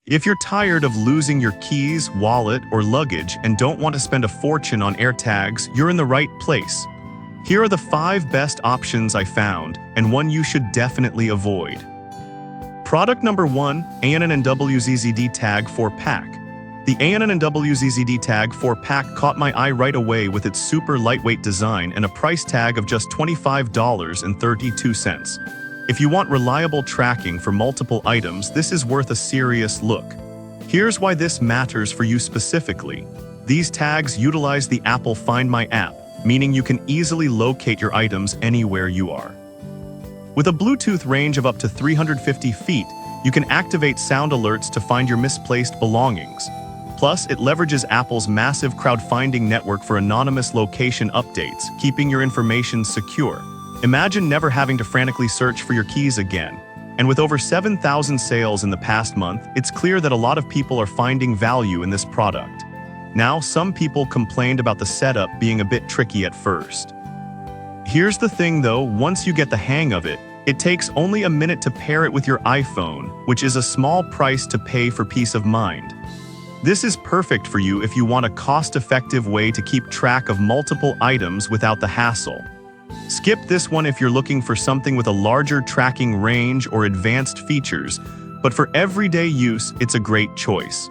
If you're tired of losing your keys, wallet, or luggage and don't want to spend a fortune on AirTags, you're in the right place. Here are the 5 best options I found, and one you should definitely avoid. Product number 1, ANNWZZD Tag 4-Pack. The ANNWZZD Tag 4-Pack caught my eye right away with its super lightweight design and a price tag of just $25.32. If you want reliable tracking for multiple items, this is worth a serious look. Here's why this matters for you specifically. These tags utilize the Apple Find My app, meaning you can easily locate your items anywhere you are. With a Bluetooth range of up to 350 feet, you can activate sound alerts to find your misplaced belongings. Plus, it leverages Apple's massive crowdfunding network for anonymous location updates, keeping your information secure. Imagine never having to frantically search for your keys again. And with over 7,000 sales in the past month, it's clear that a lot of people are finding value in this product. Now, some people complained about the setup being a bit tricky at first. Here's the thing though, once you get the hang of it, it takes only a minute to pair it with your iPhone, which is a small price to pay for peace of mind. This is perfect for you if you want a cost-effective way to keep track of multiple items without the hassle. Skip this one if you're looking for something with a larger tracking range or advanced features, but for everyday use, it's a great choice.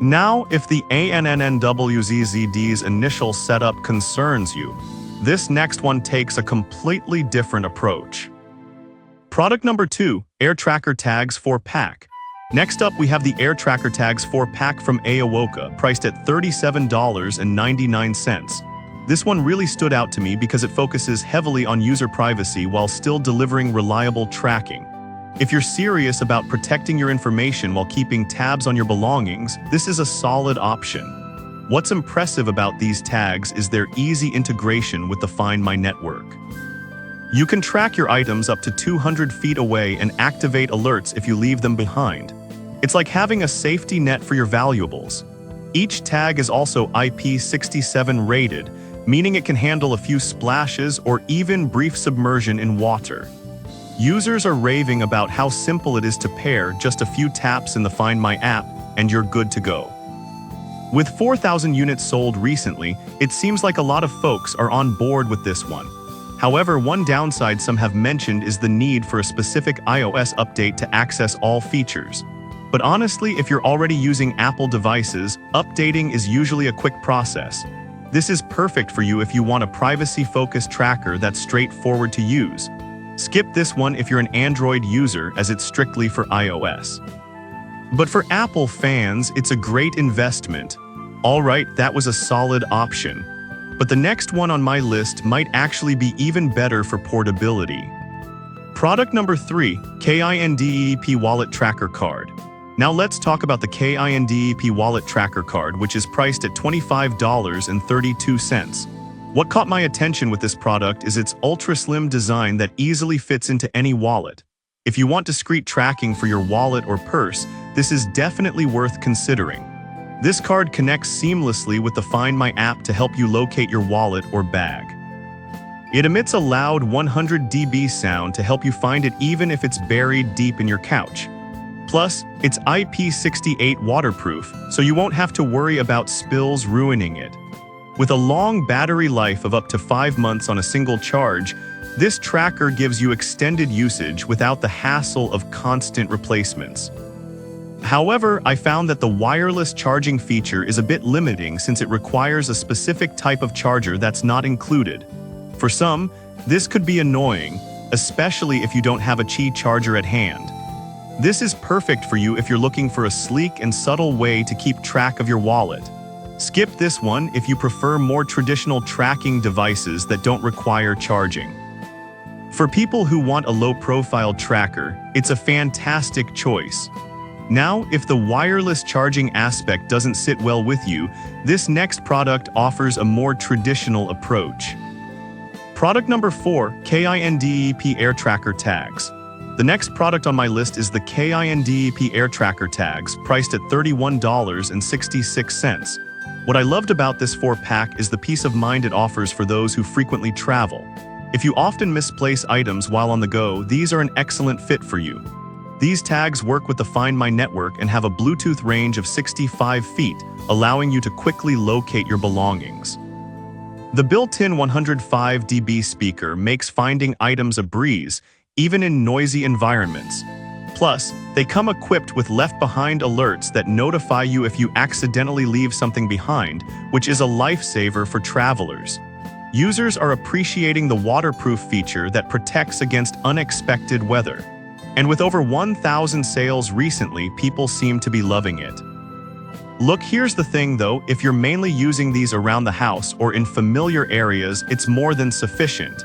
Now, if the ANNWZZD's initial setup concerns you, this next one takes a completely different approach. Product number 2, Air Tracker Tags 4-Pack. Next up, we have the Air Tracker Tags 4-Pack from Aawoka, priced at $37.99. This one really stood out to me because it focuses heavily on user privacy while still delivering reliable tracking. If you're serious about protecting your information while keeping tabs on your belongings, this is a solid option. What's impressive about these tags is their easy integration with the Find My network. You can track your items up to 200 feet away and activate alerts if you leave them behind. It's like having a safety net for your valuables. Each tag is also IP67 rated, meaning it can handle a few splashes or even brief submersion in water. Users are raving about how simple it is to pair, just a few taps in the Find My app, and you're good to go. With 4,000 units sold recently, it seems like a lot of folks are on board with this one. However, one downside some have mentioned is the need for a specific iOS update to access all features. But honestly, if you're already using Apple devices, updating is usually a quick process. This is perfect for you if you want a privacy-focused tracker that's straightforward to use. Skip this one if you're an Android user, as it's strictly for iOS. But for Apple fans, it's a great investment. Alright, that was a solid option. But the next one on my list might actually be even better for portability. Product number 3, KINDEP Wallet Tracker Card. Now let's talk about the KINDEP Wallet Tracker Card, which is priced at $25.32. What caught my attention with this product is its ultra-slim design that easily fits into any wallet. If you want discreet tracking for your wallet or purse, this is definitely worth considering. This card connects seamlessly with the Find My app to help you locate your wallet or bag. It emits a loud 100 dB sound to help you find it even if it's buried deep in your couch. Plus, it's IP68 waterproof, so you won't have to worry about spills ruining it. With a long battery life of up to 5 months on a single charge, this tracker gives you extended usage without the hassle of constant replacements. However, I found that the wireless charging feature is a bit limiting since it requires a specific type of charger that's not included. For some, this could be annoying, especially if you don't have a Qi charger at hand. This is perfect for you if you're looking for a sleek and subtle way to keep track of your wallet. Skip this one if you prefer more traditional tracking devices that don't require charging. For people who want a low-profile tracker, it's a fantastic choice. Now, if the wireless charging aspect doesn't sit well with you, this next product offers a more traditional approach. Product number 4, KINDEP Air Tracker Tags. The next product on my list is the KINDEP Air Tracker Tags, priced at $31.66. What I loved about this 4-pack is the peace of mind it offers for those who frequently travel. If you often misplace items while on the go, these are an excellent fit for you. These tags work with the Find My network and have a Bluetooth range of 65 feet, allowing you to quickly locate your belongings. The built-in 105 dB speaker makes finding items a breeze, even in noisy environments. Plus, they come equipped with left-behind alerts that notify you if you accidentally leave something behind, which is a lifesaver for travelers. Users are appreciating the waterproof feature that protects against unexpected weather. And with over 1,000 sales recently, people seem to be loving it. Look, here's the thing though, if you're mainly using these around the house or in familiar areas, it's more than sufficient.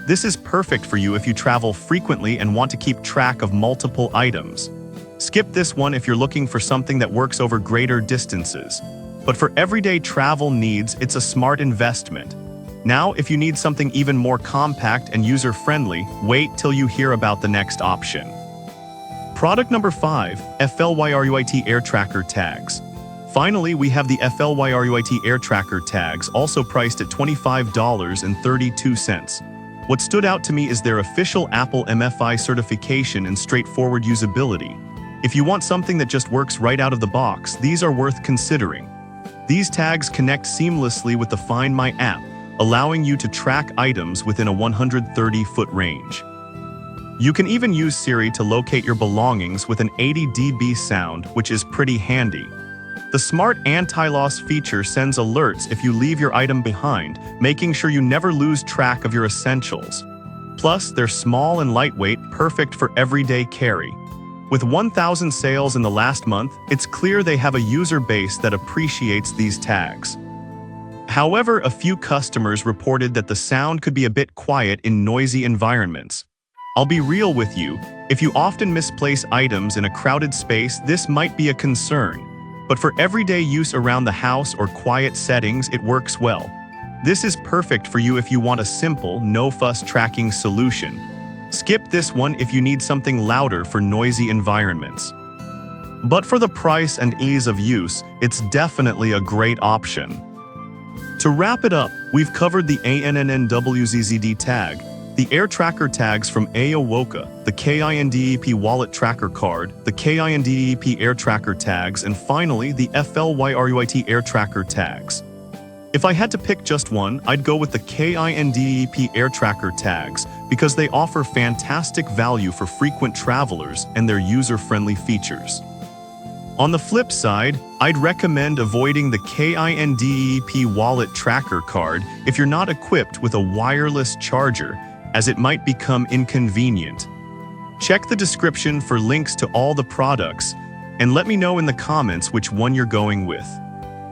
This is perfect for you if you travel frequently and want to keep track of multiple items. Skip this one if you're looking for something that works over greater distances. But for everyday travel needs, it's a smart investment. Now, if you need something even more compact and user-friendly, wait till you hear about the next option. Product number 5, FLYRUIT Air Tracker Tags. Finally, we have the FLYRUIT Air Tracker Tags, also priced at $25.32. What stood out to me is their official Apple MFI certification and straightforward usability. If you want something that just works right out of the box, these are worth considering. These tags connect seamlessly with the Find My app, allowing you to track items within a 130-foot range. You can even use Siri to locate your belongings with an 80 dB sound, which is pretty handy. The smart anti-loss feature sends alerts if you leave your item behind, making sure you never lose track of your essentials. Plus, they're small and lightweight, perfect for everyday carry. With 1,000 sales in the last month, it's clear they have a user base that appreciates these tags. However, a few customers reported that the sound could be a bit quiet in noisy environments. I'll be real with you, if you often misplace items in a crowded space, this might be a concern. But for everyday use around the house or quiet settings, it works well. This is perfect for you if you want a simple, no-fuss tracking solution. Skip this one if you need something louder for noisy environments. But for the price and ease of use, it's definitely a great option. To wrap it up, we've covered the ANNWZZD tag, the Air Tracker tags from Aawoka, the KINDEP Wallet Tracker Card, the KINDEP Air Tracker tags, and finally the FLYRUIT Air Tracker tags. If I had to pick just one, I'd go with the KINDEP Air Tracker tags because they offer fantastic value for frequent travelers and their user-friendly features. On the flip side, I'd recommend avoiding the KINDEP Wallet Tracker Card if you're not equipped with a wireless charger, as it might become inconvenient. Check the description for links to all the products, and let me know in the comments which one you're going with.